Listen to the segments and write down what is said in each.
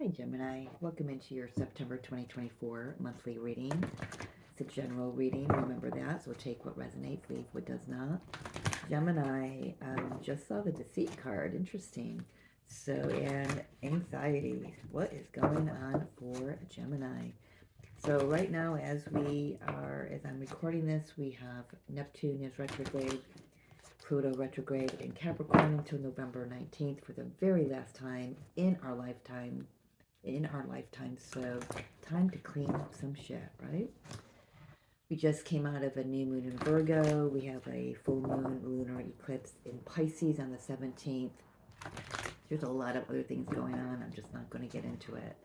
Hi Gemini, welcome into your September 2024 monthly reading. It's a general reading, remember that, so take what resonates, leave what does not. Gemini, just saw the deceit card, interesting. So, and anxiety, what is going on for Gemini? So right now, as I'm recording this, we have Neptune is retrograde, Pluto retrograde in Capricorn until November 19th for the very last time in our lifetime. So time to clean up some shit, right? We just came out of a new moon in Virgo. We have a full moon lunar eclipse in Pisces on the 17th. There's a lot of other things going on. I'm just not going to get into it.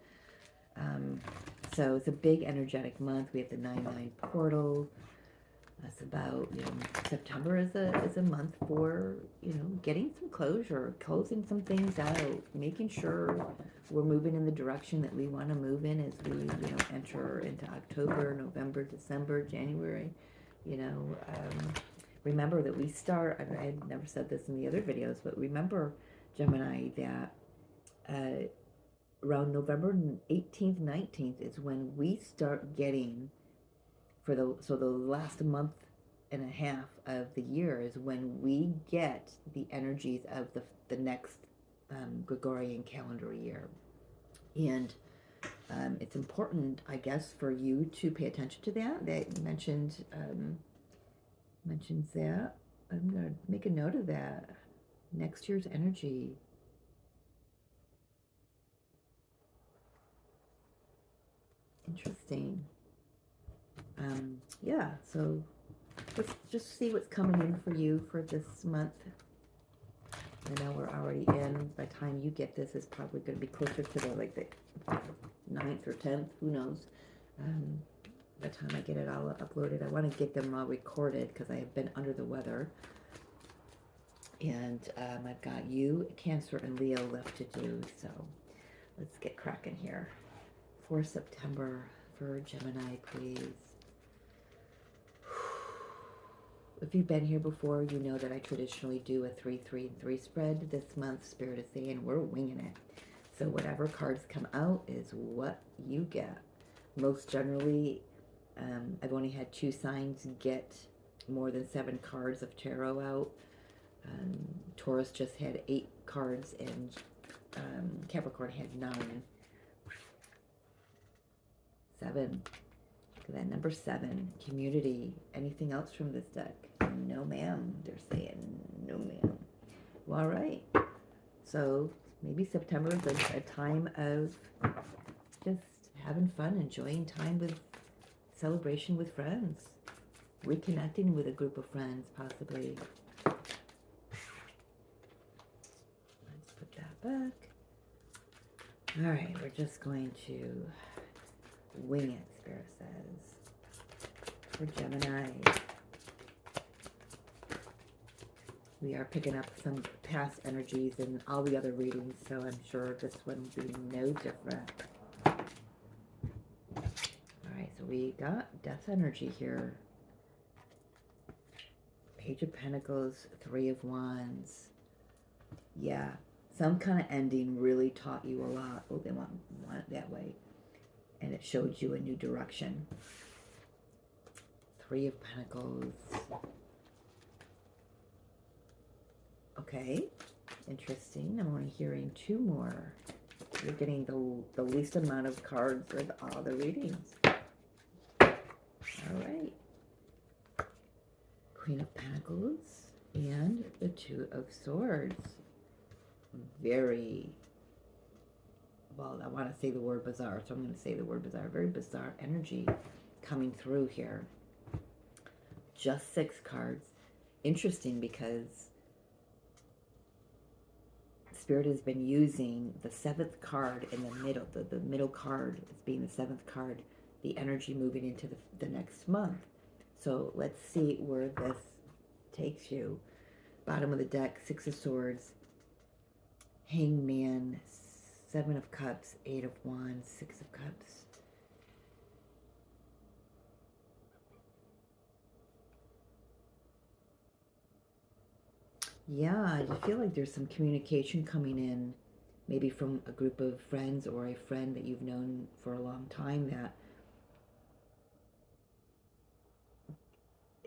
So it's a big energetic month. We have the 9/9 portal. That's about, September is a month for, getting some closure, closing some things out, making sure we're moving in the direction that we want to move in as we, enter into October, November, December, January. Remember that we start, I had never said this in the other videos, but remember, Gemini, that around November 18th, 19th is when we start getting the last month and a half of the year is when we get the energies of the next Gregorian calendar year. And it's important, I guess, for you to pay attention to that. That mentions that. I'm going to make a note of that. Next year's energy. Interesting. Yeah, so let's just see what's coming in for you for this month. I know we're already in. By the time you get this, it's probably going to be closer to the 9th or 10th. Who knows? By the time I get it all uploaded, I want to get them all recorded because I have been under the weather. And I've got you, Cancer, and Leo left to do. So let's get cracking here. For September, for Gemini, please. If you've been here before, you know that I traditionally do a 3, 3, and 3 spread. This month, Spirit is saying we're winging it. So whatever cards come out is what you get. Most generally, I've only had 2 signs get more than 7 cards of tarot out. Taurus just had 8 cards, and Capricorn had 9. 7. That number 7, community. Anything else from this deck? No, ma'am. They're saying no, ma'am. Well, all right. So maybe September is a time of just having fun, enjoying time with celebration with friends, reconnecting with a group of friends, possibly. Let's put that back. All right, we're just going to wing it, Spirit says. For Gemini, we are picking up some past energies in all the other readings, so I'm sure this one will be no different. Alright, so we got death energy here. Page of Pentacles, 3 of Wands. Yeah, some kind of ending really taught you a lot. Oh, they want it that way. And it showed you a new direction. 3 of Pentacles. Okay, interesting. I'm only hearing 2 more. You're getting the least amount of cards of all the readings. All right. Queen of Pentacles and the 2 of Swords. Very, well, I want to say the word bizarre, so I'm going to say the word bizarre. Very bizarre energy coming through here. Just 6 cards. Interesting because Spirit has been using the 7th card in the middle. The middle card is being the 7th card. The energy moving into the next month. So let's see where this takes you. Bottom of the deck, 6 of Swords. Hangman, 7 of Cups, 8 of Wands, 6 of Cups. Yeah, I feel like there's some communication coming in maybe from a group of friends or a friend that you've known for a long time, that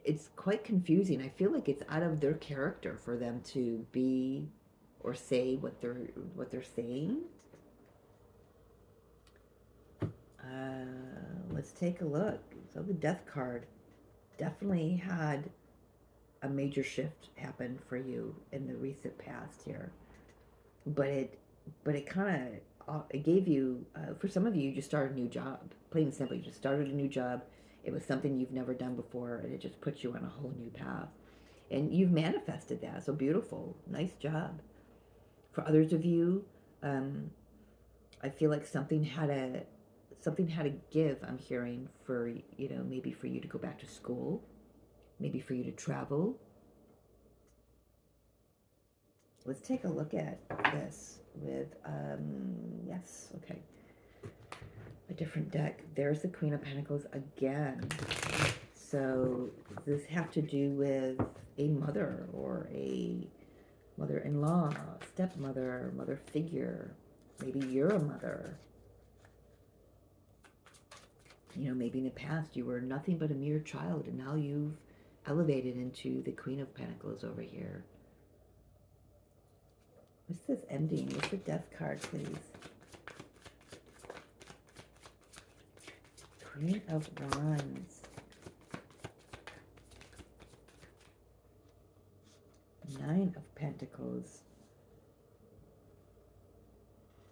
it's quite confusing. I feel like it's out of their character for them to be or say what they're saying. Let's take a look. So the Death card definitely had a major shift happen for you in the recent past here, but it kind of it gave you, for some of you, you just started a new job. Plain and simple, you just started a new job. It was something you've never done before, and it just puts you on a whole new path. And you've manifested that. So beautiful. Nice job. For others of you, I feel like something had to give. I'm hearing, for maybe for you to go back to school, maybe for you to travel. Let's take a look at this with yes, okay, a different deck. There's the Queen of Pentacles again. So does this have to do with a mother or a mother-in-law, stepmother, mother figure? Maybe you're a mother. Maybe in the past you were nothing but a mere child, and now you've elevated into the Queen of Pentacles over here. What's this ending? What's the Death card, please? Queen of Wands. Nine of Pentacles.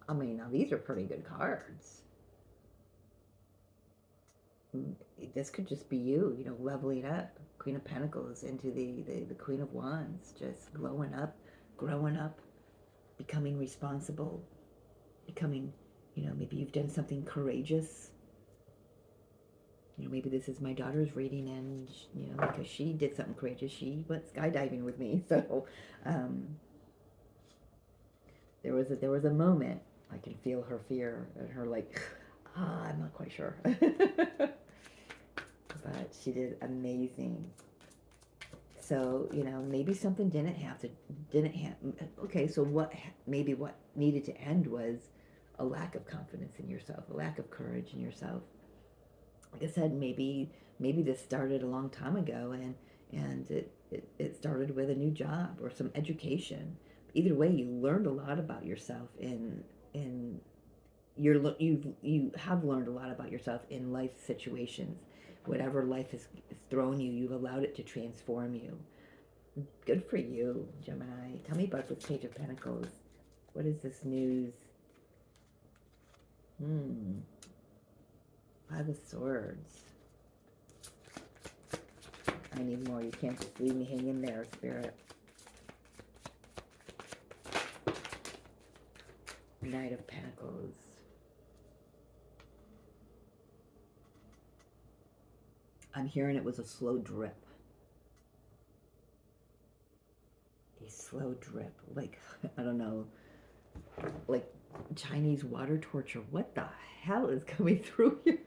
I mean, now these are pretty good cards. This could just be you, leveling up. Queen of Pentacles into the Queen of Wands. Just glowing up, growing up, becoming responsible, becoming, maybe you've done something courageous. Maybe this is my daughter's reading, and, because she did something courageous. She went skydiving with me. So there was a moment. I can feel her fear and her like, I'm not quite sure. But she did amazing. So, maybe something didn't happen. Okay, so what needed to end was a lack of confidence in yourself, a lack of courage in yourself. Like I said, maybe this started a long time ago, and it started with a new job or some education. Either way, you learned a lot about yourself you have learned a lot about yourself in life situations. Whatever life has thrown you, you've allowed it to transform you. Good for you, Gemini. Tell me about this Page of Pentacles. What is this news? Five of Swords. I need more. You can't just leave me hanging there, Spirit. Knight of Pentacles. I'm hearing it was a slow drip. A slow drip. Like, I don't know, like Chinese water torture. What the hell is coming through here?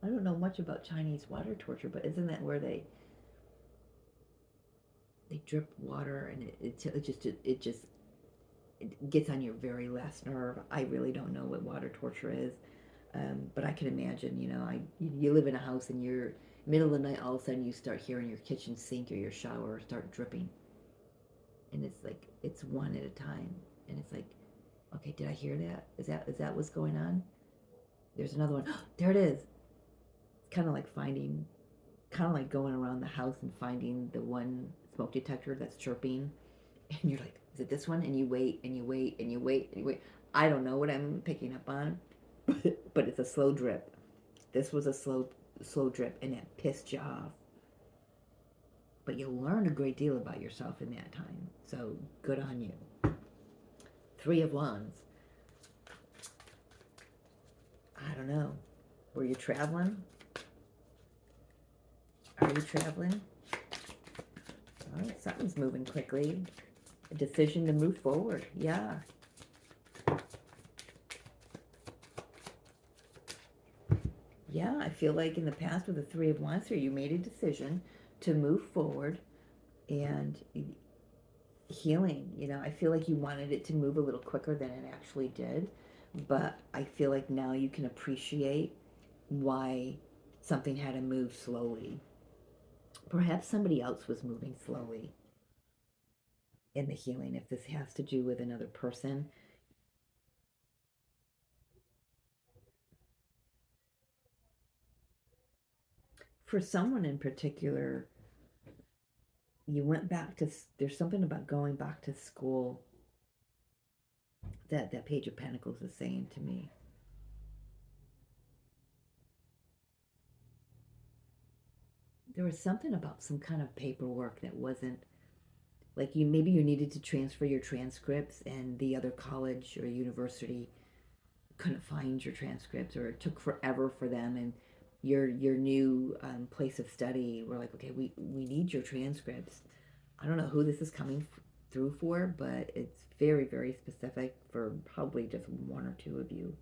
I don't know much about Chinese water torture, but isn't that where they drip water, and it gets on your very last nerve? I really don't know what water torture is. But I can imagine, you live in a house, and you're middle of the night, all of a sudden you start hearing your kitchen sink or your shower start dripping. And it's like, it's one at a time. And it's like, okay, did I hear that? Is that what's going on? There's another one. There it is. It's kind of like going around the house and finding the one smoke detector that's chirping. And you're like, is it this one? And you wait, and you wait, and you wait, and you wait. I don't know what I'm picking up on. But it's a slow drip. This was a slow drip, and it pissed you off. But you'll learn a great deal about yourself in that time. So good on you. Three of Wands. I don't know. Were you traveling? Are you traveling? Oh, something's moving quickly. A decision to move forward. Yeah. Yeah, I feel like in the past with the Three of Wands here, you made a decision to move forward, and healing. I feel like you wanted it to move a little quicker than it actually did, but I feel like now you can appreciate why something had to move slowly. Perhaps somebody else was moving slowly in the healing, if this has to do with another person. For someone in particular, you went back to, there's something about going back to school that Page of Pentacles is saying to me. There was something about some kind of paperwork that wasn't, like, maybe you needed to transfer your transcripts and the other college or university couldn't find your transcripts, or it took forever for them, and your new place of study were like, okay, we need your transcripts. I don't know who this is coming through for, but it's very, very specific for probably just one or two of you,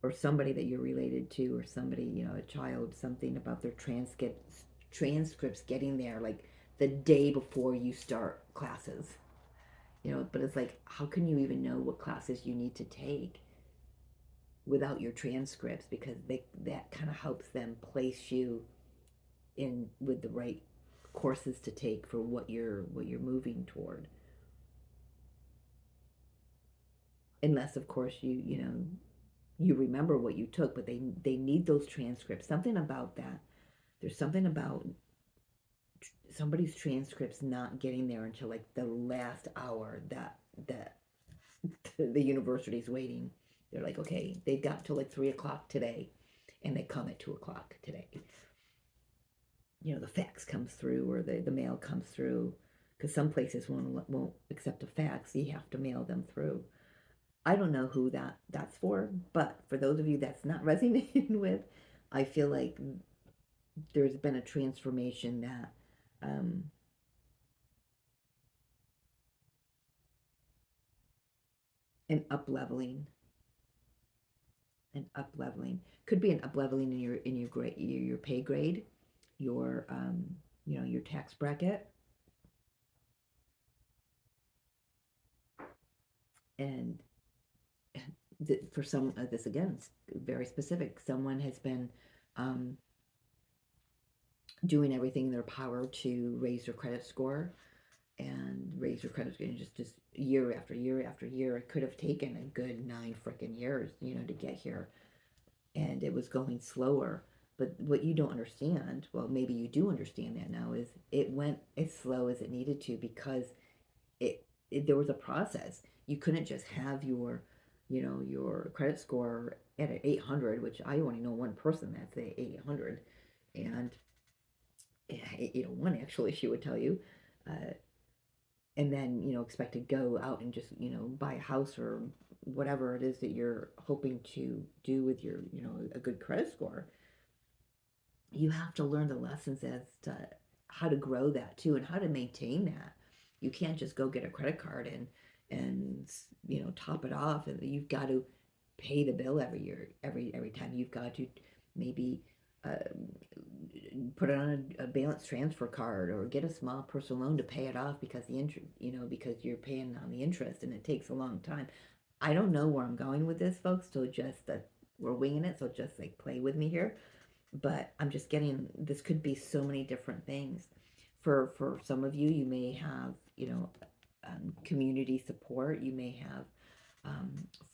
or somebody that you're related to, or somebody, a child, something about their transcripts getting there like the day before you start classes. But it's like, how can you even know what classes you need to take without your transcripts? Because that kind of helps them place you in with the right courses to take for what you're moving toward. Unless, of course, you remember what you took, but they need those transcripts. Something about that. There's something about somebody's transcripts not getting there until like the last hour that the university's waiting. They're like, okay, they've got till like 3 o'clock today, and they come at 2 o'clock today. The fax comes through, or the mail comes through, because some places won't accept a fax. You have to mail them through. I don't know who that's for, but for those of you that's not resonating with, I feel like there's been a transformation, that um, an up leveling, could be an up leveling in your grade, your pay grade, your your tax bracket, and for some, this again, it's very specific. Someone has been um, doing everything in their power to raise their credit score, and raise their credit score, and just year after year after year. It could have taken a good 9 freaking years, to get here, and it was going slower. But what you don't understand, well, maybe you do understand that now, is it went as slow as it needed to, because there was a process. You couldn't just have your credit score at an 800, which I only know one person that's at 800, and 801 actually, she would tell you, uh, and then expect to go out and just buy a house or whatever it is that you're hoping to do with your a good credit score. You have to learn the lessons as to how to grow that too, and how to maintain that. You can't just go get a credit card and top it off, and you've got to pay the bill every year, every time. You've got to maybe uh, put it on a balance transfer card, or get a small personal loan to pay it off, because the interest, because you're paying on the interest, and it takes a long time. I don't know where I'm going with this, folks, so just we're winging it, so just like play with me here. But I'm just getting, this could be so many different things. For some of you, you may have community support. You may have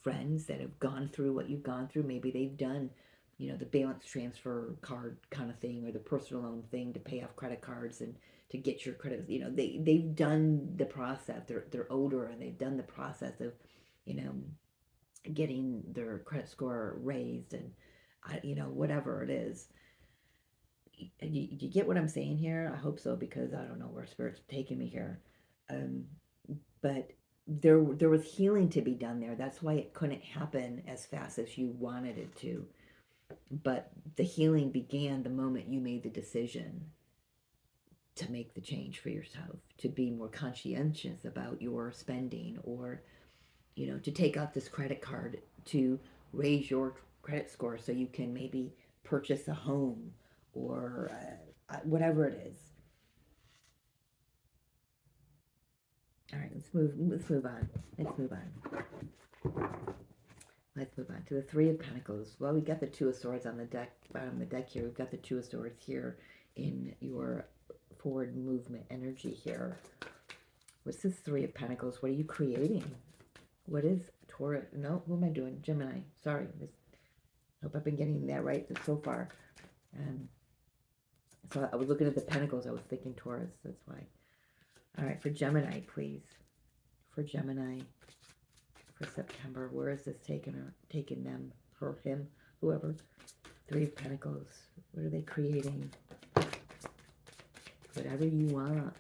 friends that have gone through what you've gone through. Maybe they've done the balance transfer card kind of thing, or the personal loan thing to pay off credit cards and to get your credit. They've done the process. They're older, and they've done the process of you know getting their credit score raised, and whatever it is. You get what I'm saying here? I hope so, because I don't know where Spirit's taking me here. Um, but there was healing to be done there. That's why it couldn't happen as fast as you wanted it to. But the healing began the moment you made the decision to make the change for yourself, to be more conscientious about your spending, or to take out this credit card to raise your credit score, so you can maybe purchase a home, or whatever it is. All right, let's move on. Let's move on. Let's move on to the Three of Pentacles. Well, we got the Two of Swords on the deck, bottom of the deck here. We've got the Two of Swords here in your forward movement energy here. What's this Three of Pentacles? What are you creating? What is Taurus? No, what am I doing? Gemini. Sorry. Hope I've been getting that right so far. So I was looking at the Pentacles. I was thinking Taurus. That's why. All right, for Gemini, please. For Gemini, for September, where is this taking them, her, him, whoever? Three of Pentacles. What are they creating? Whatever you want.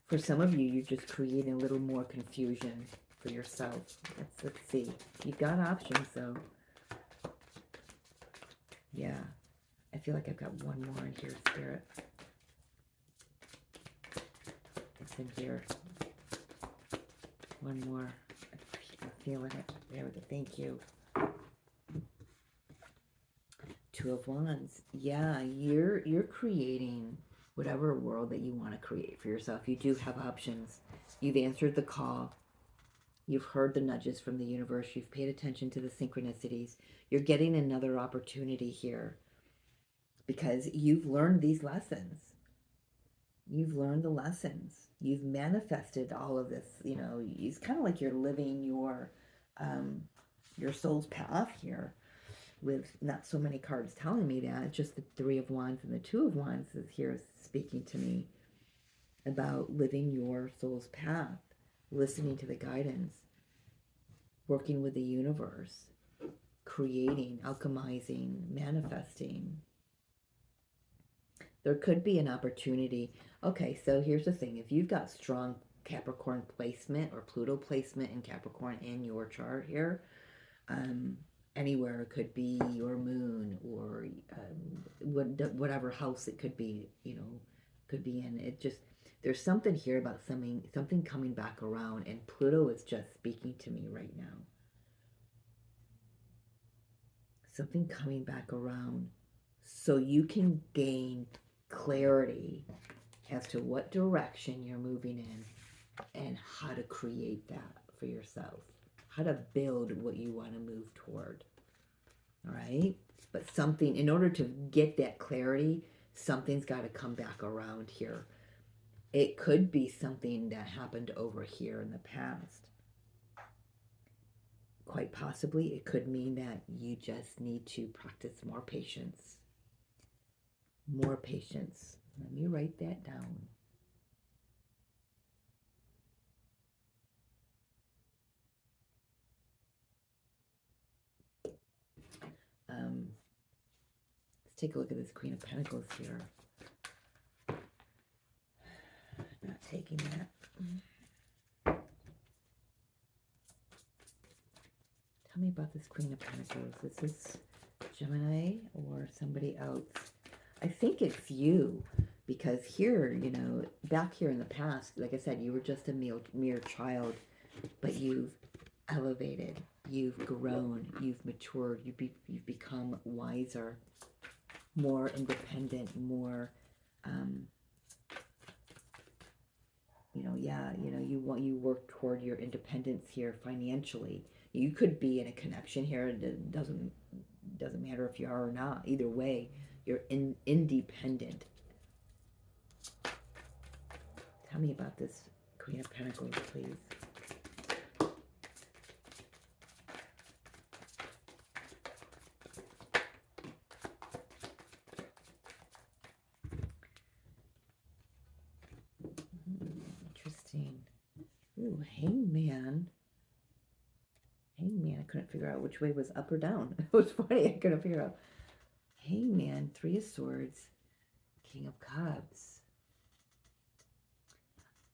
For some of you, you're just creating a little more confusion for yourself. Let's see. You've got options, though. Yeah. I feel like I've got one more in here, Spirit. It's in here. One more. I'm feeling it. There we go. Thank you. Two of Wands. Yeah, you're creating whatever world that you want to create for yourself. You do have options. You've answered the call. You've heard the nudges from the universe. You've paid attention to the synchronicities. You're getting another opportunity here because you've learned these lessons. You've learned the lessons. You've manifested all of this. You know, it's kind of like you're living your soul's path here, with not so many cards telling me that. Just the Three of Wands and the Two of Wands is here speaking to me about living your soul's path, listening to the guidance, working with the universe, creating, alchemizing, manifesting. There could be an opportunity. Okay, so here's the thing. If you've got strong Capricorn placement or Pluto placement in Capricorn in your chart here, anywhere, it could be your moon or whatever house it could be, you know, could be in. It just, there's something here about something coming back around, and Pluto is just speaking to me right now. Something coming back around so you can gain clarity as to what direction you're moving in and how to create that for yourself, how to build what you want to move toward. All right, but something, in order to get that clarity, something's got to come back around here. It could be something that happened over here in the past. Quite possibly it could mean that you just need to practice more patience. More patience. Let me write that down. Let's take a look at this Queen of Pentacles here. Not taking that. Tell me about this Queen of Pentacles. Is this Gemini or somebody else? I think it's you, because here, you know, back here in the past, like I said, you were just a mere child, but you've elevated, you've grown, you've matured, you've become wiser, more independent, more, you know, yeah, you know, you work toward your independence here financially. You could be in a connection here. It doesn't matter if you are or not. Either way, you're independent. Tell me about this Queen of Pentacles, please. Interesting. Ooh, Hangman. Hangman, I couldn't figure out which way was up or down. It was funny, I couldn't figure out. Hangman, Three of Swords, King of Cups.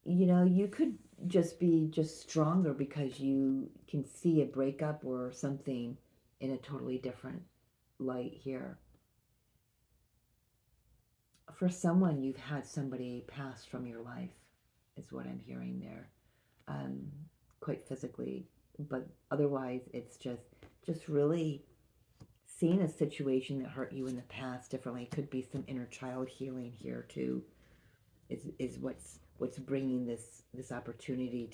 You know, you could just be stronger because you can see a breakup or something in a totally different light here. For someone, you've had somebody pass from your life, is what I'm hearing there. Quite physically, but otherwise it's just really seeing a situation that hurt you in the past differently. It could be some inner child healing here too, is what's what's bringing this opportunity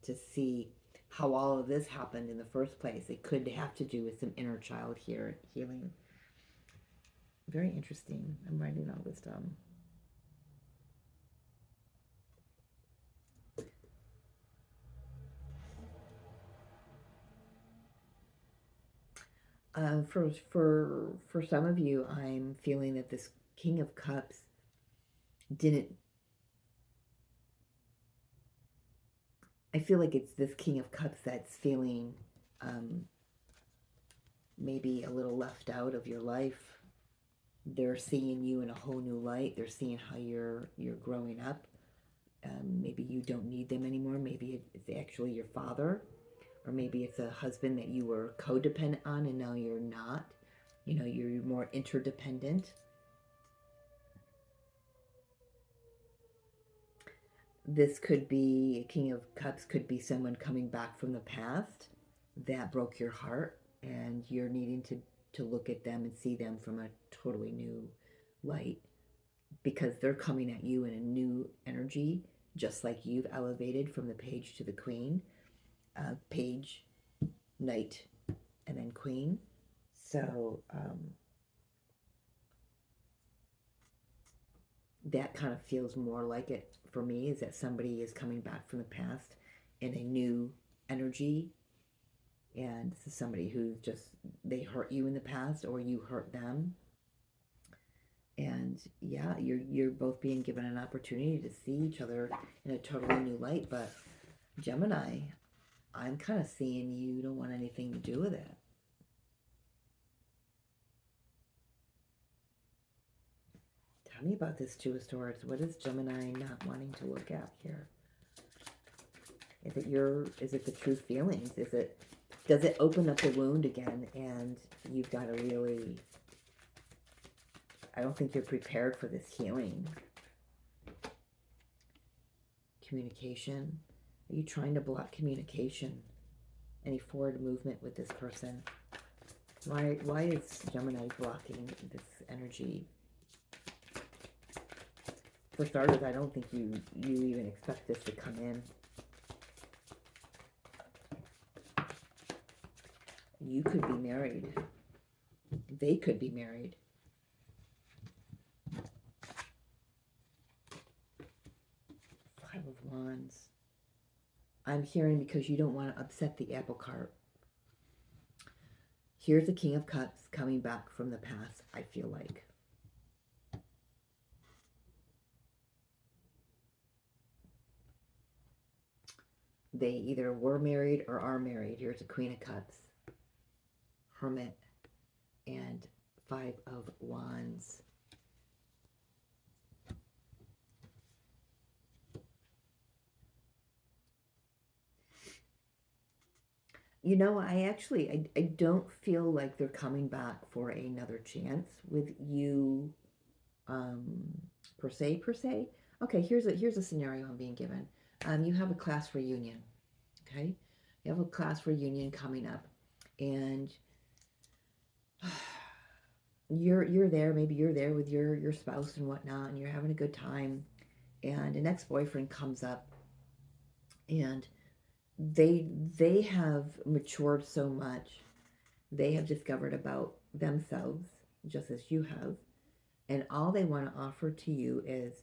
to see how all of this happened in the first place. It could have to do with some inner child here healing. Very interesting. I'm writing all this down. For some of you, I'm feeling that this King of Cups didn't. I feel like it's this King of Cups that's feeling maybe a little left out of your life. They're seeing you in a whole new light. They're seeing how you're growing up. Maybe you don't need them anymore. Maybe it's actually your father, or maybe it's a husband that you were codependent on and now you're not. You know, you're more interdependent. This could be, King of Cups could be someone coming back from the past that broke your heart, and you're needing to look at them and see them from a totally new light, because they're coming at you in a new energy, just like you've elevated from the page to the queen. Page, knight, and then queen. So that kind of feels more like it for me, is that somebody is coming back from the past in a new energy. And this is somebody who's just, they hurt you in the past or you hurt them. And yeah, you're both being given an opportunity to see each other in a totally new light. But Gemini, I'm kind of seeing you don't want anything to do with it. Tell me about this Two of Swords. What is Gemini not wanting to look at here? Is it the true feelings? Does it open up the wound again, and you've got to really, I don't think you're prepared for this healing. Communication. Are you trying to block communication? Any forward movement with this person? Why is Gemini blocking this energy? For starters, I don't think you even expect this to come in. You could be married. They could be married. Five of Wands. I'm hearing because you don't want to upset the apple cart. Here's the King of Cups coming back from the past, I feel like. They either were married or are married. Here's a Queen of Cups, Hermit, and Five of Wands. You know, I don't feel like they're coming back for another chance with you, per se. Okay, here's a scenario I'm being given. You have a class reunion, okay? You have a class reunion coming up, and you're there. Maybe you're there with your spouse and whatnot, and you're having a good time. And an ex-boyfriend comes up, and they have matured so much. They have discovered about themselves, just as you have, and all they want to offer to you is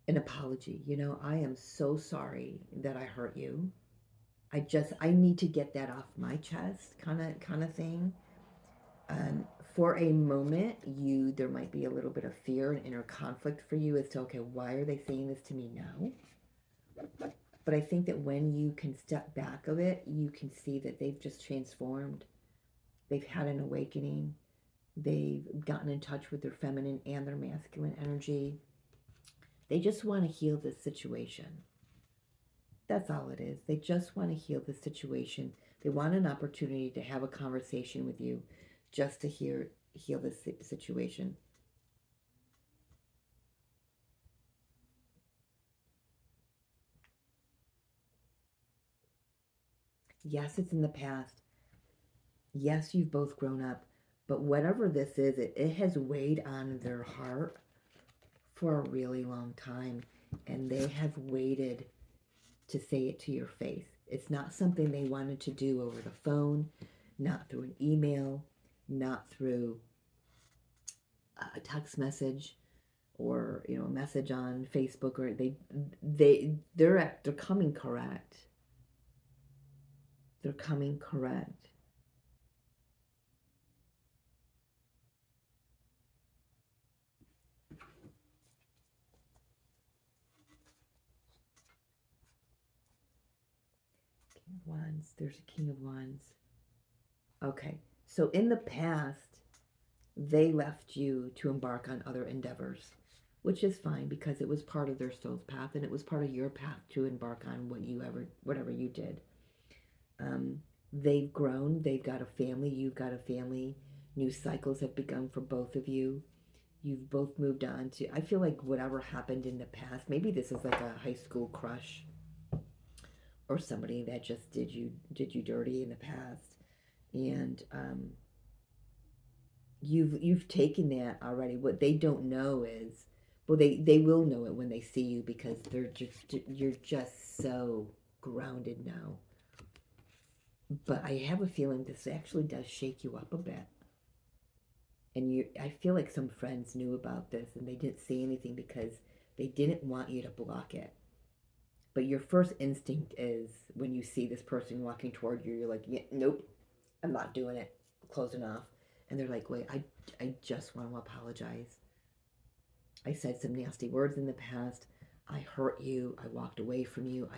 an apology. You know, I am so sorry that I hurt you. I need to get that off my chest, kind of thing. For a moment, there might be a little bit of fear and inner conflict for you as to, okay, why are they saying this to me now? But I think that when you can step back of it, you can see that they've just transformed. They've had an awakening. They've gotten in touch with their feminine and their masculine energy. They just want to heal this situation. That's all it is. They just want to heal this situation. They want an opportunity to have a conversation with you just to heal this situation. Yes, it's in the past. Yes, you've both grown up. But whatever this is, it has weighed on their heart for a really long time, and they have waited to say it to your face. It's not something they wanted to do over the phone, not through an email, not through a text message, or a message on Facebook, or they're coming correct. They're coming correct. King of Wands. There's a King of Wands. Okay. So in the past, they left you to embark on other endeavors, which is fine because it was part of their soul's path, and it was part of your path to embark on whatever you did. They've grown. They've got a family. You've got a family. New cycles have begun for both of you. You've both moved on to, I feel like whatever happened in the past, maybe this is like a high school crush or somebody that just did you dirty in the past, and you've taken that already. What they don't know is, well, they will know it when they see you, because you're just so grounded now. But I have a feeling this actually does shake you up a bit. And I feel like some friends knew about this and they didn't say anything because they didn't want you to block it. But your first instinct is, when you see this person walking toward you, you're like, yeah, nope, I'm not doing it. Closing off. And they're like, wait, I just want to apologize. I said some nasty words in the past. I hurt you. I walked away from you.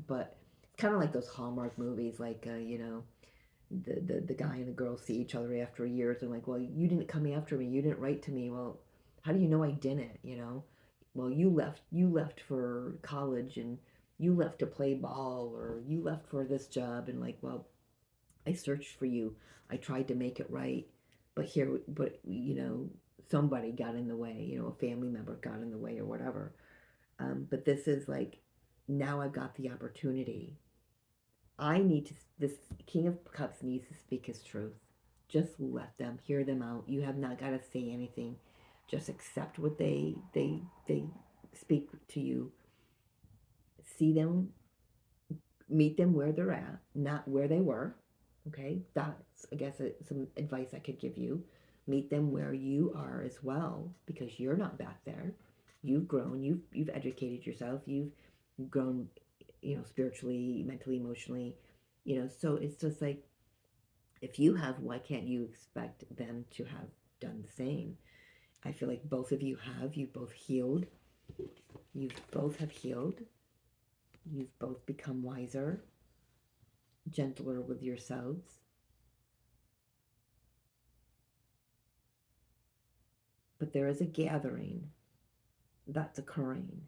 But it's kind of like those Hallmark movies, like, the guy and the girl see each other after years. They're like, well, you didn't come after me. You didn't write to me. Well, how do you know I didn't, Well, you left for college, and you left to play ball, or you left for this job, and like, well, I searched for you. I tried to make it right, but somebody got in the way, a family member got in the way or whatever. But this is like, now I've got the opportunity. This King of Cups needs to speak his truth. Just let them, hear them out. You have not got to say anything. Just accept what they speak to you. See them, meet them where they're at, not where they were. Okay, that's, I guess, some advice I could give you. Meet them where you are as well, because you're not back there. You've grown. You've educated yourself. You've grown, spiritually, mentally, emotionally. So it's just like, if you have, why can't you expect them to have done the same? I feel like both of you have. You both healed. You both have healed. You've both become wiser, gentler with yourselves. But there is a gathering that's occurring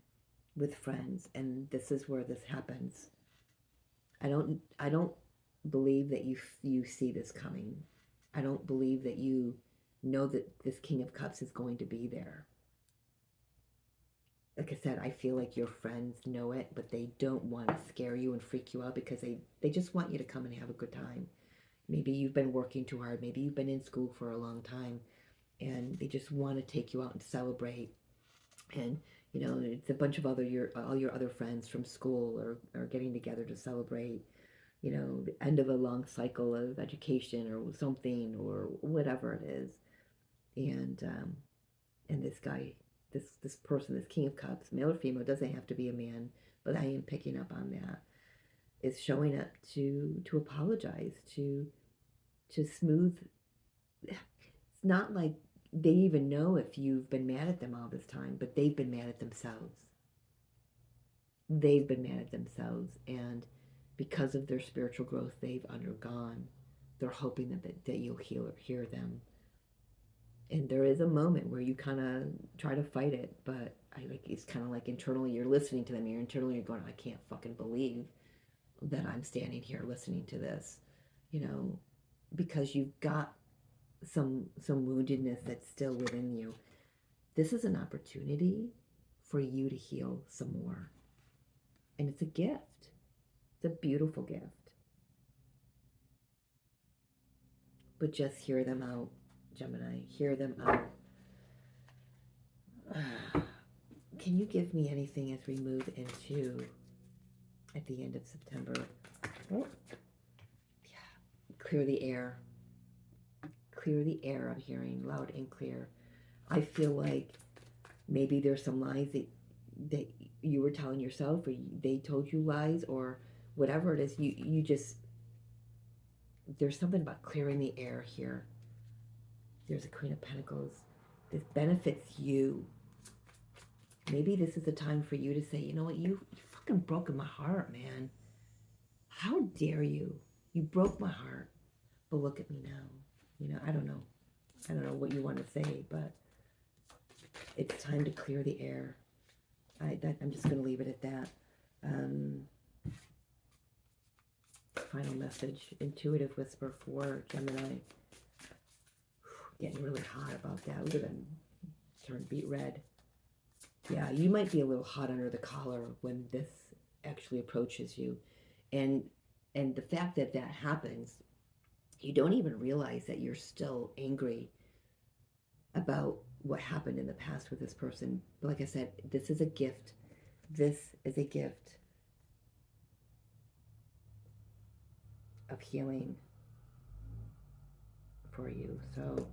with friends, and this is where this happens. I don't believe that you see this coming. I don't believe that you know that this King of Cups is going to be there. Like I said, I feel like your friends know it, but they don't want to scare you and freak you out, because they just want you to come and have a good time. Maybe you've been working too hard. Maybe you've been in school for a long time, and they just want to take you out and celebrate. And it's a bunch of all your other friends from school are getting together to celebrate, the end of a long cycle of education or something, or whatever it is. And this guy, this person, this King of Cups, male or female, doesn't have to be a man, but I am picking up on that, is showing up to apologize, to smooth. It's not like they even know if you've been mad at them all this time, but they've been mad at themselves. They've been mad at themselves, and because of their spiritual growth they've undergone, they're hoping that you'll hear them. And there is a moment where you kind of try to fight it, but it's kind of like, internally you're listening to them. You're internally you're going, I can't fucking believe that I'm standing here listening to this, because you've got some woundedness that's still within you. This is an opportunity for you to heal some more. And it's a gift. It's a beautiful gift. But just hear them out, Gemini. Hear them out. can you give me anything as we move into at the end of September? Oh, yeah. Clear the air. Clear the air, I'm hearing loud and clear. I feel like maybe there's some lies that you were telling yourself, or they told you lies, or whatever it is. You just, there's something about clearing the air here. There's a Queen of Pentacles. This benefits you. Maybe this is the time for you to say, you know what, you fucking broken my heart, man. How dare you? You broke my heart. But look at me now. You know, I don't know. I don't know what you want to say, but it's time to clear the air. I'm just going to leave it at that. Final message. Intuitive whisper for Gemini. Getting really hot about that. Look at them turn beet red. Yeah, you might be a little hot under the collar when this actually approaches you. And the fact that that happens, you don't even realize that you're still angry about what happened in the past with this person. But like I said, this is a gift. This is a gift of healing for you. So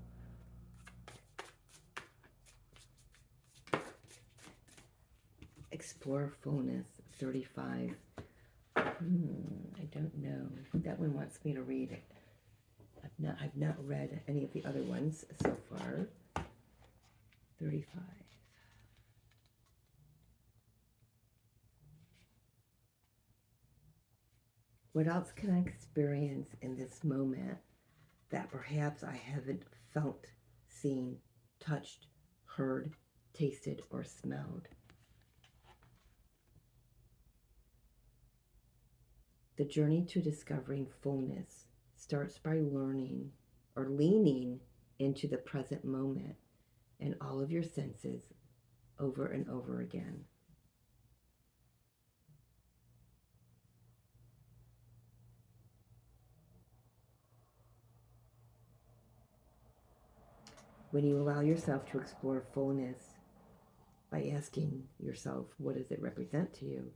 explore fullness 35. I don't know. That one wants me to read it. I've not read any of the other ones so far. 35. What else can I experience in this moment that perhaps I haven't felt, seen, touched, heard, tasted, or smelled? The journey to discovering fullness starts by learning or leaning into the present moment and all of your senses over and over again. When you allow yourself to explore fullness by asking yourself, what does it represent to you?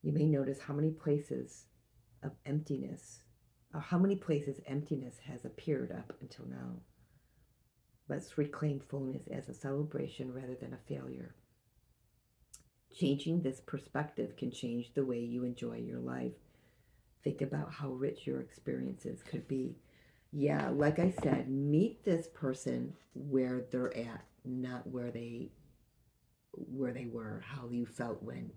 You may notice how many places of emptiness, or how many places emptiness has appeared up until now. Let's reclaim fullness as a celebration rather than a failure. Changing this perspective can change the way you enjoy your life. Think about how rich your experiences could be. Yeah, like I said, meet this person where they're at, not where they were, how you felt when,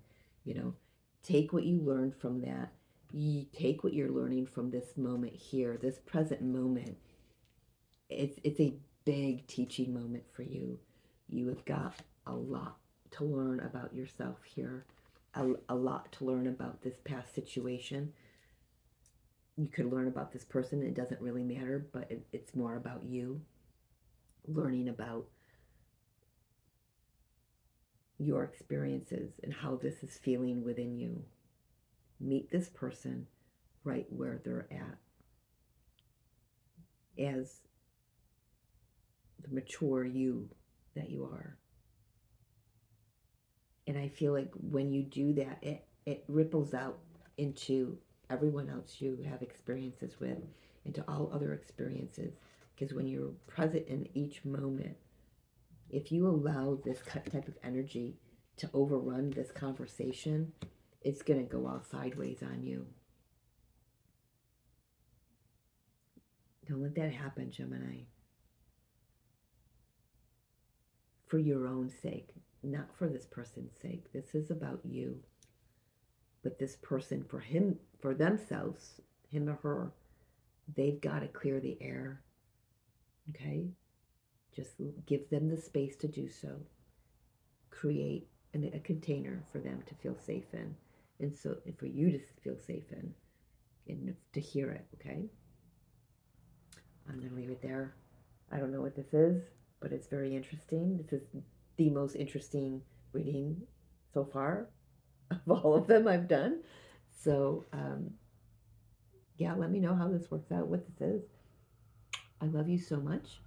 take what you learned from that. You take what you're learning from this moment here, this present moment. It's a big teaching moment for you. You have got a lot to learn about yourself here, a lot to learn about this past situation. You could learn about this person. It doesn't really matter, but it's more about you learning about your experiences and how this is feeling within you. Meet this person right where they're at as the mature you that you are. And I feel like when you do that, it ripples out into everyone else you have experiences with, into all other experiences. Because when you're present in each moment, if you allow this type of energy to overrun this conversation, it's going to go all sideways on you. Don't let that happen, Gemini. For your own sake, not for this person's sake. This is about you. But this person, for themselves, him or her, they've got to clear the air. Okay? Just give them the space to do so. Create a container for them to feel safe in. And for you to feel safe in. And to hear it, okay? I'm going to leave it there. I don't know what this is, but it's very interesting. This is the most interesting reading so far of all of them I've done. So, yeah, let me know how this works out, what this is. I love you so much.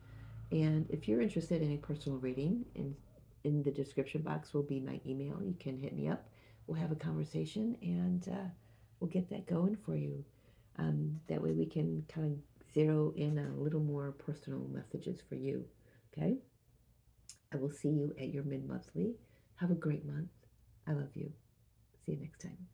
And if you're interested in a personal reading and in the description box will be my email. You can hit me up. We'll have a conversation, and we'll get that going for you. That way we can kind of zero in on a little more personal messages for you. Okay? I will see you at your mid-monthly. Have a great month. I love you. See you next time.